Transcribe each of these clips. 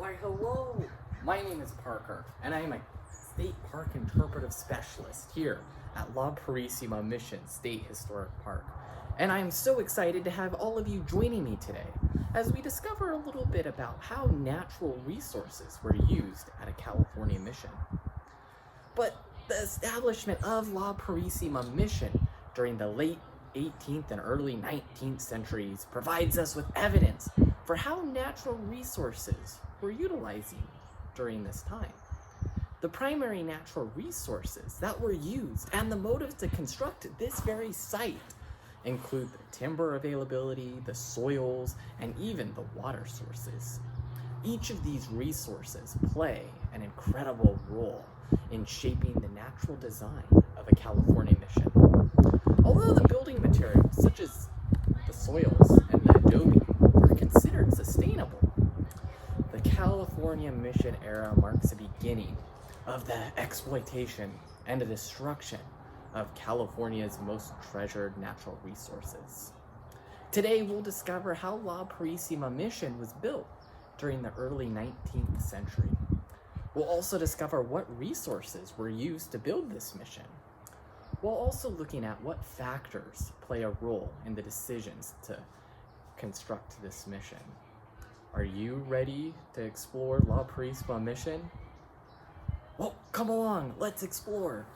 Why, hello! My name is Parker, and I am a State Park Interpretive Specialist here at La Purísima Mission State Historic Park. And I am so excited to have all of you joining me today as we discover a little bit about how natural resources were used at a California mission. But the establishment of La Purísima Mission during the late 18th and early 19th centuries provides us with evidence for how natural resources were utilizing during this time. The primary natural resources that were used and the motives to construct this very site include the timber availability, the soils, and even the water sources. Each of these resources play an incredible role in shaping the natural design of a California mission. Although the building materials, such as the soils and the adobe, are considered sustainable, the California mission era marks the beginning of the exploitation and the destruction of California's most treasured natural resources. Today, we'll discover how La Purísima Mission was built during the early 19th century. We'll also discover what resources were used to build this mission, while also looking at what factors play a role in the decisions to construct this mission. Are you ready to explore La Purísima Mission? Well, come along, let's explore.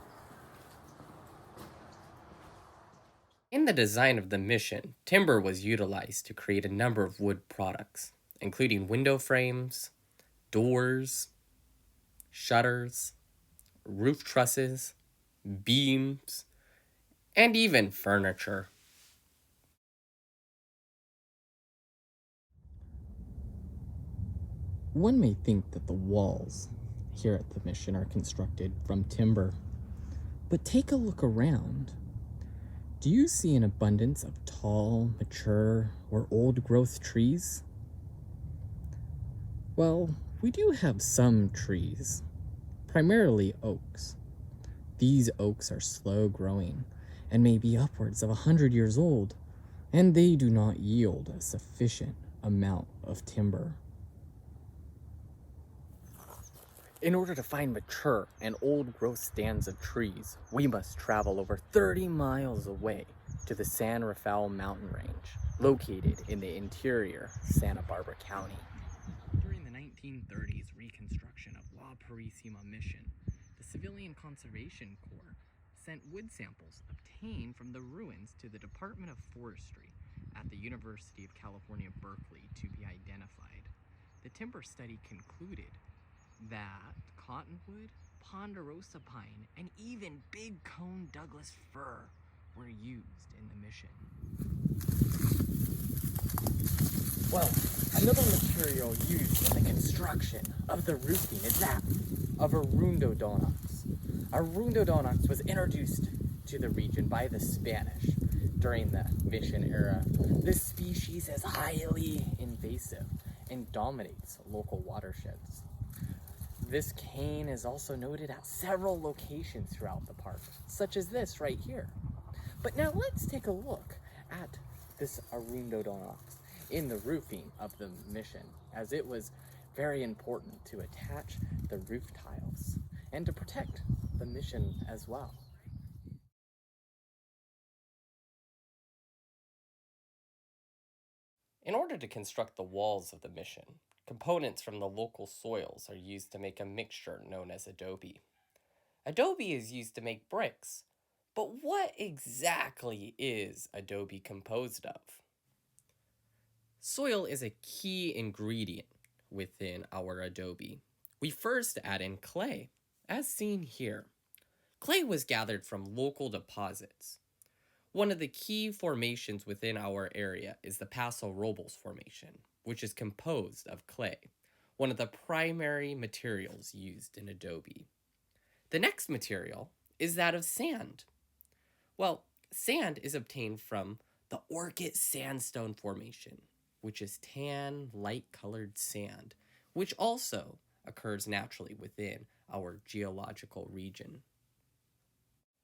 In the design of the mission, timber was utilized to create a number of wood products, including window frames, doors, shutters, roof trusses, beams, and even furniture. One may think that the walls here at the mission are constructed from timber, but take a look around. Do you see an abundance of tall, mature, or old-growth trees? Well, we do have some trees, primarily oaks. These oaks are slow-growing and may be upwards of 100 years old, and they do not yield a sufficient amount of timber. In order to find mature and old-growth stands of trees, we must travel over 30 miles away to the San Rafael mountain range, located in the interior Santa Barbara County. During the 1930s reconstruction of La Purísima Mission, the Civilian Conservation Corps sent wood samples obtained from the ruins to the Department of Forestry at the University of California, Berkeley to be identified. The timber study concluded that cottonwood, ponderosa pine, and even big cone Douglas fir were used in the mission. Well, another material used in the construction of the roofing is that of Arundodonax. Arundodonax was introduced to the region by the Spanish during the mission era. This species is highly invasive and dominates local watersheds. This cane is also noted at several locations throughout the park, such as this right here. But now let's take a look at this Arundodonax in the roofing of the mission, as it was very important to attach the roof tiles and to protect the mission as well. In order to construct the walls of the mission, components from the local soils are used to make a mixture known as adobe. Adobe is used to make bricks, but what exactly is adobe composed of? Soil is a key ingredient within our adobe. We first add in clay, as seen here. Clay was gathered from local deposits. One of the key formations within our area is the Paso Robles Formation, which is composed of clay, one of the primary materials used in adobe. The next material is that of sand. Well, sand is obtained from the Orchid Sandstone Formation, which is tan, light-colored sand, which also occurs naturally within our geological region.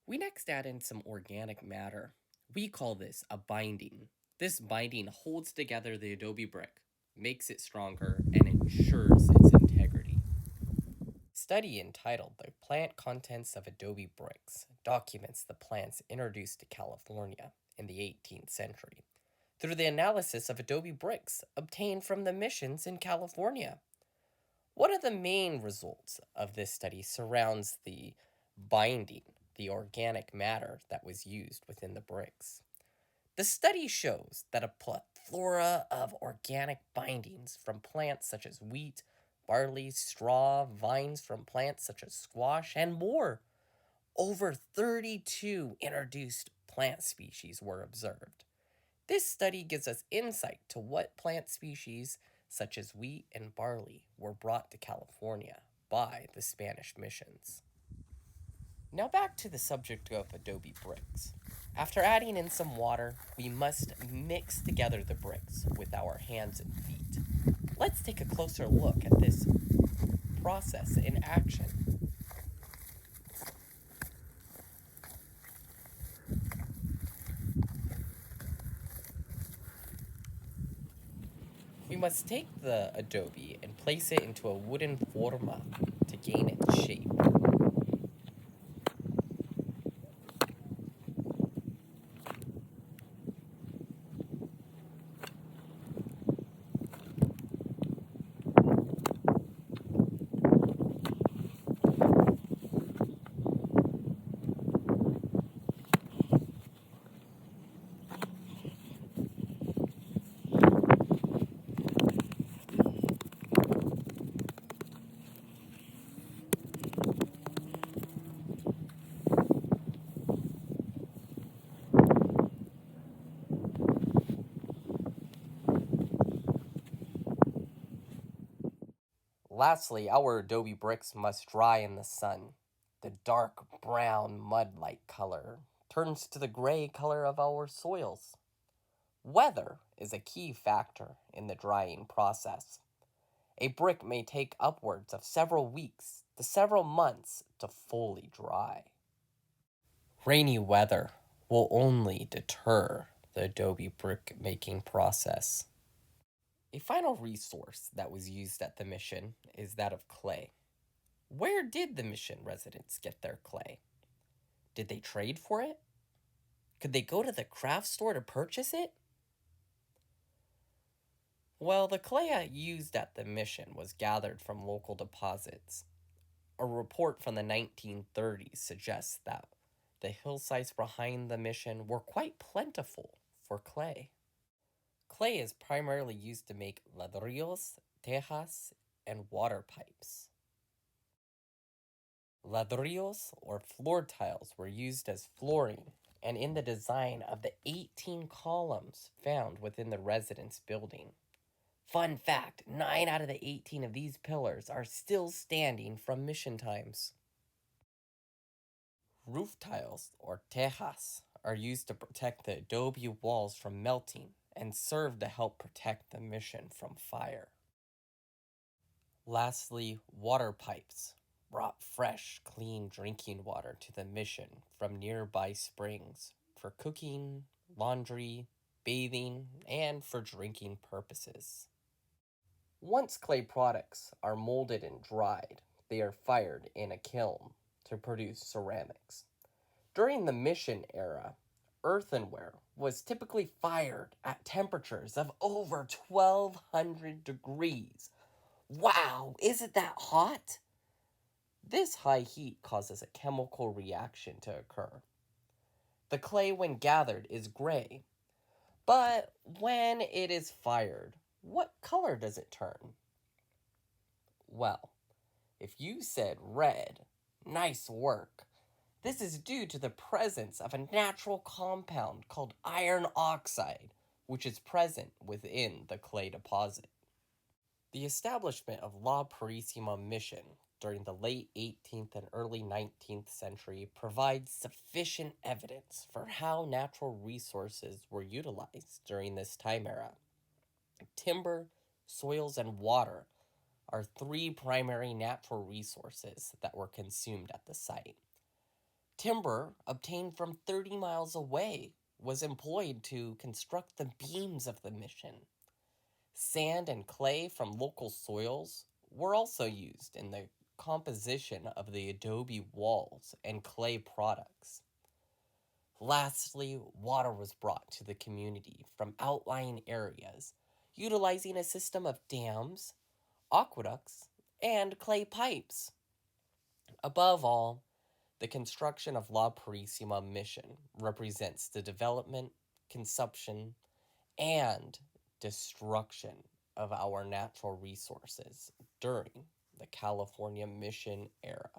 We next add in some organic matter. We call this a binding. This binding holds together the adobe brick, makes it stronger, and ensures its integrity. A study entitled The Plant Contents of Adobe Bricks documents the plants introduced to California in the 18th century through the analysis of adobe bricks obtained from the missions in California. One of the main results of this study surrounds the binding, the organic matter that was used within the bricks. The study shows that a plethora of organic bindings from plants such as wheat, barley, straw, vines from plants such as squash, and more. Over 32 introduced plant species were observed. This study gives us insight to what plant species, such as wheat and barley, were brought to California by the Spanish missions. Now back to the subject of adobe bricks. After adding in some water, we must mix together the bricks with our hands and feet. Let's take a closer look at this process in action. We must take the adobe and place it into a wooden forma to gain its shape. Lastly, our adobe bricks must dry in the sun. The dark brown mud-like color turns to the gray color of our soils. Weather is a key factor in the drying process. A brick may take upwards of several weeks to several months to fully dry. Rainy weather will only deter the adobe brick making process. A final resource that was used at the mission is that of clay. Where did the mission residents get their clay? Did they trade for it? Could they go to the craft store to purchase it? Well, the clay used at the mission was gathered from local deposits. A report from the 1930s suggests that the hillsides behind the mission were quite plentiful for clay. Clay is primarily used to make ladrillos, tejas, and water pipes. Ladrillos, or floor tiles, were used as flooring and in the design of the 18 columns found within the residence building. Fun fact, 9 out of the 18 of these pillars are still standing from mission times. Roof tiles, or tejas, are used to protect the adobe walls from melting and serve to help protect the mission from fire. Lastly, water pipes brought fresh, clean drinking water to the mission from nearby springs for cooking, laundry, bathing, and for drinking purposes. Once clay products are molded and dried, they are fired in a kiln to produce ceramics. During the mission era, earthenware was typically fired at temperatures of over 1200 degrees. Wow, isn't that hot? This high heat causes a chemical reaction to occur. The clay, when gathered, is gray, but when it is fired, what color does it turn? Well, if you said red, nice work. This is due to the presence of a natural compound called iron oxide, which is present within the clay deposit. The establishment of La Purísima Mission during the late 18th and early 19th century provides sufficient evidence for how natural resources were utilized during this time era. Timber, soils, and water are 3 primary natural resources that were consumed at the site. Timber, obtained from 30 miles away, was employed to construct the beams of the mission. Sand and clay from local soils were also used in the composition of the adobe walls and clay products. Lastly, water was brought to the community from outlying areas, utilizing a system of dams, aqueducts, and clay pipes. Above all, the construction of La Purísima Mission represents the development, consumption, and destruction of our natural resources during the California Mission era.